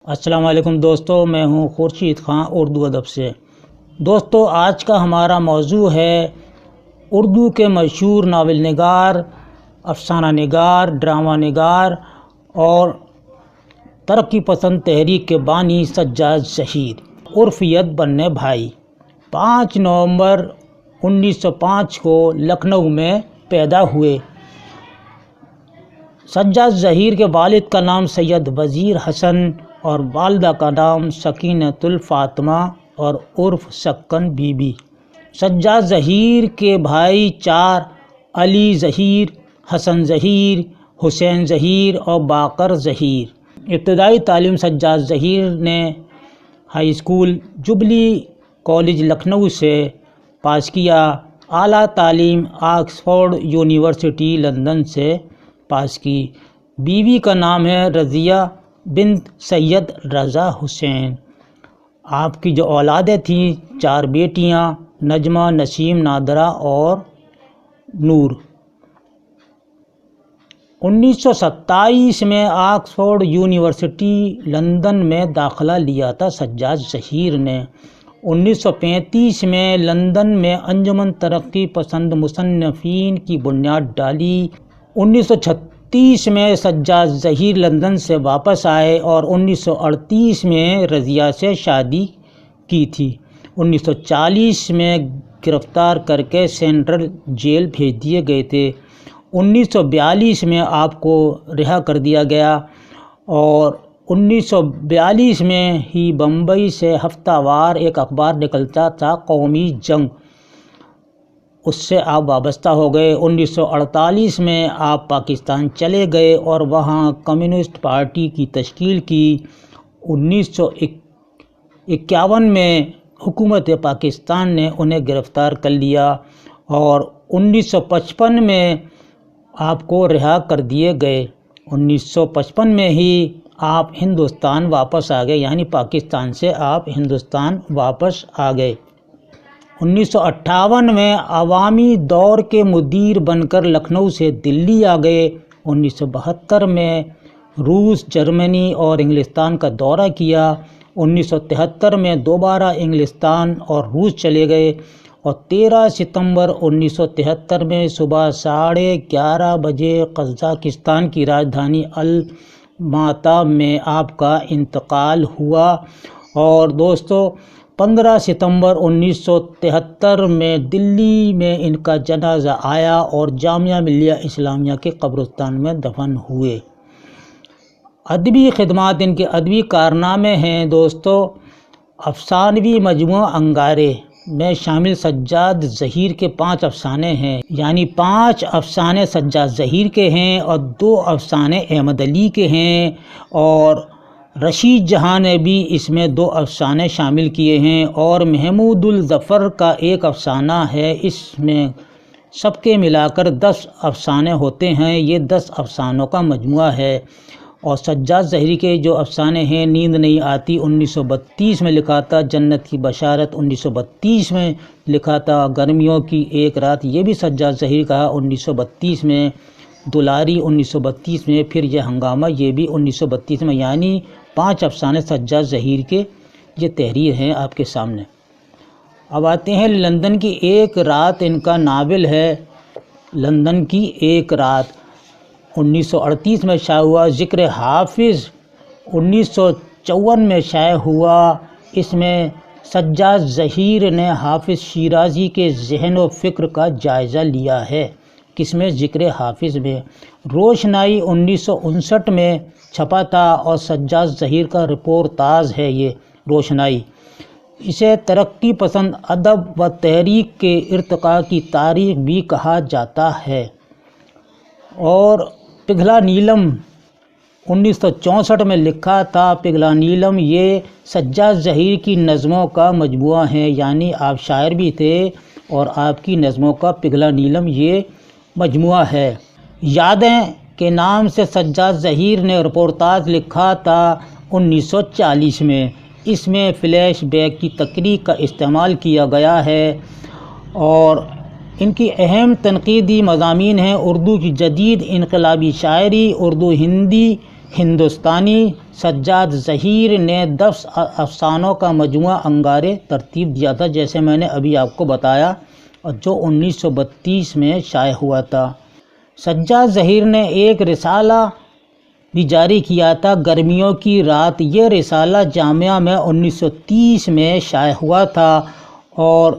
السلام علیکم دوستو، میں ہوں خورشید خان اردو ادب سے۔ دوستو، آج کا ہمارا موضوع ہے اردو کے مشہور ناول نگار، افسانہ نگار، ڈرامہ نگار اور ترقی پسند تحریک کے بانی سجاد ظہیر عرف ید بننے بھائی 5 نومبر 1905 کو لکھنؤ میں پیدا ہوئے۔ سجاد ظہیر کے والد کا نام سید وزیر حسن اور والدہ کا نام سکینۃ الفاطمہ اور عرف سکن بی بی۔ سجاد ظہیر کے بھائی 4 علی ظہیر، حسن ظہیر، حسین ظہیر اور باقر ظہیر۔ ابتدائی تعلیم سجاد ظہیر نے high school jubilee college Lucknow سے پاس کیا۔ اعلیٰ تعلیم آکسفورڈ یونیورسٹی لندن سے پاس کی۔ بیوی کا نام ہے رضیہ بنت سید رضا حسین۔ آپ کی جو اولادیں تھیں 4 بیٹیاں، نجمہ، نسیم، نادرہ اور نور۔ 1927 میں آکسفورڈ یونیورسٹی لندن میں داخلہ لیا تھا سجاد ظہیر نے۔ 1935 میں لندن میں انجمن ترقی پسند مصنفین کی بنیاد ڈالی۔ 1936 میں سجاد ظہیر لندن سے واپس آئے اور 1938 میں رضیہ سے شادی کی تھی۔ 1940 میں گرفتار کر کے سینٹرل جیل بھیج دیے گئے تھے۔ 1942 میں آپ کو رہا کر دیا گیا اور 1942 میں ہی بمبئی سے ہفتہ وار ایک اخبار نکلتا تھا قومی جنگ، اس سے آپ وابستہ ہو گئے۔ 1948 میں آپ پاکستان چلے گئے اور وہاں کمیونسٹ پارٹی کی تشکیل کی۔ 1951 میں حکومت پاکستان نے انہیں گرفتار کر لیا اور 1955 میں آپ کو رہا کر دیے گئے۔ 1955 میں ہی آپ ہندوستان واپس آ گئے، یعنی پاکستان سے آپ ہندوستان واپس آ گئے۔ 1958 میں عوامی دور کے مدیر بن کر لکھنؤ سے دلی آ گئے۔ 1972 میں روس، جرمنی اور انگلستان کا دورہ کیا۔ 1973 میں دوبارہ انگلستان اور روس چلے گئے اور 13 ستمبر 1973 میں صبح 11:30 بجے قزاقستان کی راجدھانی الماتا میں آپ کا انتقال ہوا۔ اور دوستو، 15 ستمبر 1973 میں دلی میں ان کا جنازہ آیا اور جامعہ ملیہ اسلامیہ کے قبرستان میں دفن ہوئے۔ ادبی خدمات ان کے ادبی کارنامے ہیں دوستو۔ افسانوی مجموعہ انگارے میں شامل سجاد ظہیر کے 5 افسانے ہیں، یعنی 5 افسانے سجاد ظہیر کے ہیں اور 2 افسانے احمد علی کے ہیں، اور رشید جہاں نے بھی اس میں 2 افسانے شامل کیے ہیں، اور محمود الظفر کا ایک افسانہ ہے۔ اس میں سب کے ملا کر 10 افسانے ہوتے ہیں۔ یہ 10 افسانوں کا مجموعہ ہے۔ اور سجاد ظہیر کے جو افسانے ہیں، نیند نہیں آتی 1932 میں لکھا تھا، جنت کی بشارت 1932 میں لکھا تھا، گرمیوں کی ایک رات یہ بھی سجاد ظہیر کا 1932 میں، دلاری 1932 میں، پھر یہ ہنگامہ یہ بھی 1932 میں، یعنی 5 افسانے سجاد ظہیر کے یہ تحریر ہیں آپ کے سامنے۔ اب آتے ہیں لندن کی ایک رات، ان کا ناول ہے لندن کی ایک رات۔ 1938 میں شائع ہوا۔ ذکر حافظ 1954 میں شائع ہوا۔ اس میں سجاد ظہیر نے حافظ شیرازی کے ذہن و فکر کا جائزہ لیا ہے۔ کس میں؟ ذکر حافظ میں۔ روشنائی 1959 میں چھپا تھا اور سجاد ظہیر کا رپورتاژ ہے یہ روشنائی۔ اسے ترقی پسند ادب و تحریک کے ارتقاء کی تاریخ بھی کہا جاتا ہے۔ اور پگھلا نیلم 1964 میں لکھا تھا۔ پگھلا نیلم یہ سجاد ظہیر کی نظموں کا مجموعہ ہے، یعنی آپ شاعر بھی تھے اور آپ کی نظموں کا پگھلا نیلم یہ مجموعہ ہے۔ یادیں کے نام سے سجاد ظہیر نے رپورتاژ لکھا تھا 1940 میں۔ اس میں فلیش بیک کی تکنیک کا استعمال کیا گیا ہے اور ان کی اہم تنقیدی مضامین ہیں: اردو کی جدید انقلابی شاعری، اردو ہندی ہندوستانی سجاد ظہیر نے 10 افسانوں کا مجموعہ انگارے ترتیب دیا تھا، جیسے میں نے ابھی آپ کو بتایا، اور جو 1932 میں شائع ہوا تھا۔ سجاد ظہیر نے ایک رسالہ بھی جاری کیا تھا، گرمیوں کی رات۔ یہ رسالہ جامعہ میں 1930 میں شائع ہوا تھا، اور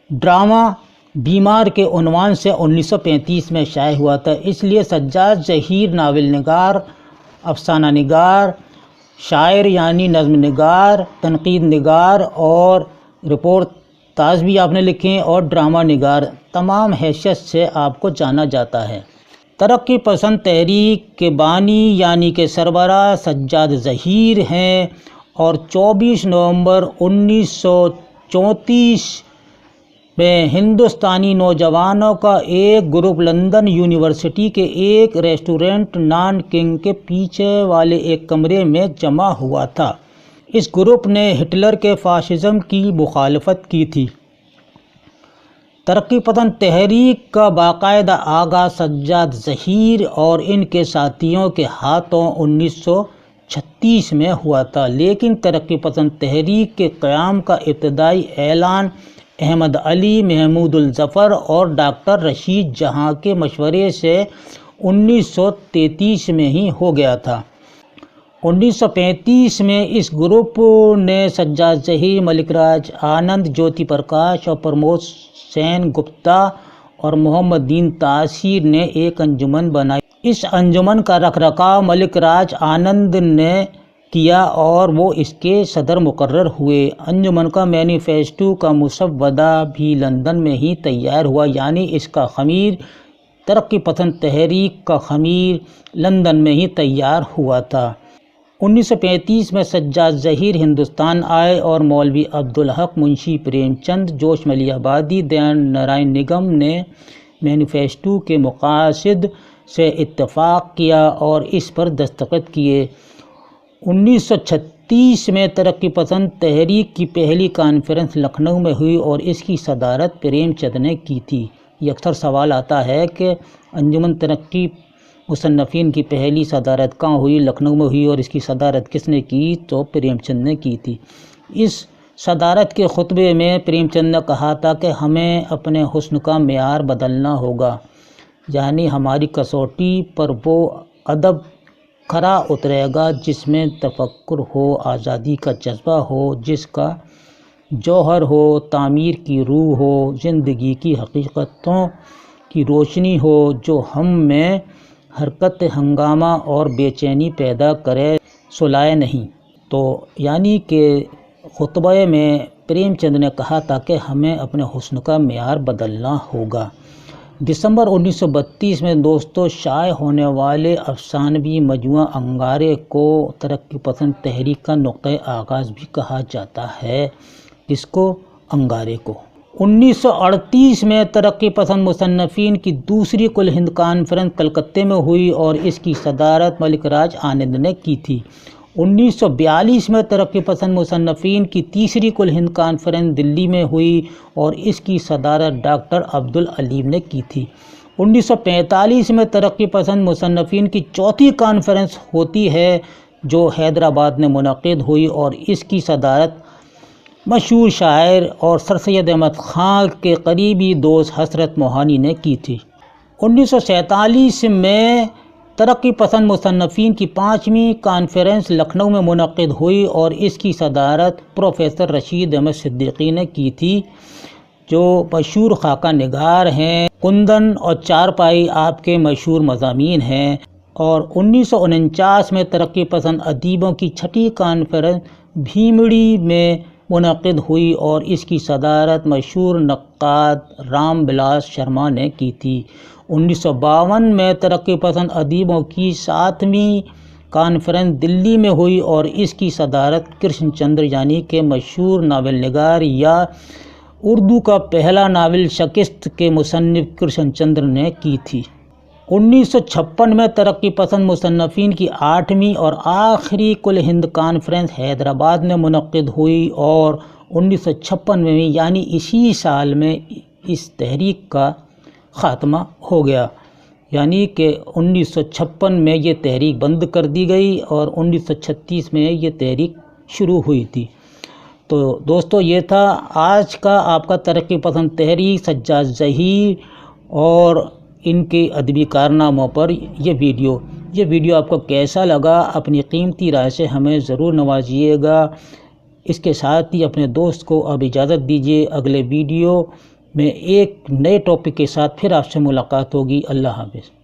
ڈرامہ بیمار کے عنوان سے 1935 میں شائع ہوا تھا۔ اس لیے سجاد ظہیر ناول نگار، افسانہ نگار، شاعر یعنی نظم نگار، تنقید نگار اور رپورتاج بھی آپ نے لکھے، اور ڈرامہ نگار، تمام حیثیت سے آپ کو جانا جاتا ہے۔ ترقی پسند تحریک کے بانی یعنی کہ سربراہ سجاد ظہیر ہیں، اور 24 نومبر 1934 میں ہندوستانی نوجوانوں کا ایک گروپ لندن یونیورسٹی کے ایک ریسٹورنٹ نان کنگ کے پیچھے والے ایک کمرے میں جمع ہوا تھا۔ اس گروپ نے ہٹلر کے فاشزم کی مخالفت کی تھی۔ ترقی پسند تحریک کا باقاعدہ آغاز سجاد ظہیر اور ان کے ساتھیوں کے ہاتھوں 1936 میں ہوا تھا، لیکن ترقی پسند تحریک کے قیام کا ابتدائی اعلان احمد علی، محمود الظفر اور ڈاکٹر رشید جہاں کے مشورے سے 1933 میں ہی ہو گیا تھا۔ 1935 میں اس گروپ نے سجاد ظہیر، ملک راج آنند، جیوتی پرکاش اور پرمود سین گپتا اور محمد دین تاثیر نے ایک انجمن بنائی۔ اس انجمن کا رکھ رکھاؤ ملک راج آنند نے کیا اور وہ اس کے صدر مقرر ہوئے۔ انجمن کا مینیفیسٹو کا مسودہ بھی لندن میں ہی تیار ہوا، یعنی اس کا خمیر، ترقی پسند تحریک کا خمیر، لندن میں ہی تیار ہوا تھا۔ 1935 میں سجاد ظہیر ہندوستان آئے اور مولوی عبدالحق، منشی پریم چند، جوش ملی آبادی، دیان نارائن نگم نے مینیفیسٹو کے مقاصد سے اتفاق کیا اور اس پر دستخط کیے۔ 1936 میں ترقی پسند تحریک کی پہلی کانفرنس لکھنؤ میں ہوئی اور اس کی صدارت پریم چند نے کی تھی۔ یہ اکثر سوال آتا ہے کہ انجمن ترقی مصنفین کی پہلی صدارت کہاں ہوئی؟ لکھنؤ میں ہوئی، اور اس کی صدارت کس نے کی؟ تو پریم چند نے کی تھی۔ اس صدارت کے خطبے میں پریم چند نے کہا تھا کہ ہمیں اپنے حسن کا معیار بدلنا ہوگا، یعنی ہماری کسوٹی پر وہ ادب کھرا اترے گا جس میں تفکر ہو، آزادی کا جذبہ ہو، جس کا جوہر ہو، تعمیر کی روح ہو، زندگی کی حقیقتوں کی روشنی ہو، جو ہم میں حرکت، ہنگامہ اور بے چینی پیدا کرے، سلائے نہیں۔ تو یعنی کہ خطبے میں پریم چند نے کہا تھا کہ ہمیں اپنے حسن کا معیار بدلنا ہوگا۔ دسمبر 1932 میں دوستو شائع ہونے والے افسانوی مجموعہ انگارے کو ترقی پسند تحریک کا نقطۂ آغاز بھی کہا جاتا ہے، جس کو انگارے کو 1938 میں ترقی پسند مصنفین کی دوسری کل ہند کانفرنس کلکتے میں ہوئی اور اس کی صدارت ملک راج آنند نے کی تھی۔ 1942 میں ترقی پسند مصنفین کی تیسری کل ہند کانفرنس دلی میں ہوئی اور اس کی صدارت ڈاکٹر عبدالعلیم نے کی تھی۔ 1945 میں ترقی پسند مصنفین کی چوتھی کانفرنس ہوتی ہے جو حیدرآباد میں منعقد ہوئی اور اس کی صدارت مشہور شاعر اور سر سید احمد خان کے قریبی دوست حسرت موہانی نے کی تھی۔ 1947 میں ترقی پسند مصنفین کی 5ویں کانفرنس لکھنؤ میں منعقد ہوئی اور اس کی صدارت پروفیسر رشید احمد صدیقی نے کی تھی، جو مشہور خاکہ نگار ہیں۔ کندن اور چارپائی آپ کے مشہور مضامین ہیں۔ اور 1949 میں ترقی پسند ادیبوں کی 6ٹھی کانفرنس بھیمڑی میں منعقد ہوئی اور اس کی صدارت مشہور نقاد رام بلاس شرما نے کی تھی۔ 1952 میں ترقی پسند ادیبوں کی 7ویں کانفرنس دلی میں ہوئی اور اس کی صدارت کرشن چندر یعنی کہ مشہور ناول نگار یا اردو کا پہلا ناول شکست کے مصنف کرشن چندر نے کی تھی۔ 1956 میں ترقی پسند مصنفین کی 8ویں اور آخری کل ہند کانفرنس حیدرآباد میں منعقد ہوئی اور 1956 میں یعنی اسی سال میں اس تحریک کا خاتمہ ہو گیا۔ یعنی کہ 1956 میں یہ تحریک بند کر دی گئی اور 1936 میں یہ تحریک شروع ہوئی تھی۔ تو دوستو یہ تھا آج کا آپ کا ترقی پسند تحریک سجاد ظہیر اور ان کے ادبی کارناموں پر یہ ویڈیو آپ کو کیسا لگا اپنی قیمتی رائے سے ہمیں ضرور نوازیے گا۔ اس کے ساتھ ہی اپنے دوست کو اب اجازت دیجیے، اگلے ویڈیو میں ایک نئے ٹاپک کے ساتھ پھر آپ سے ملاقات ہوگی۔ اللہ حافظ۔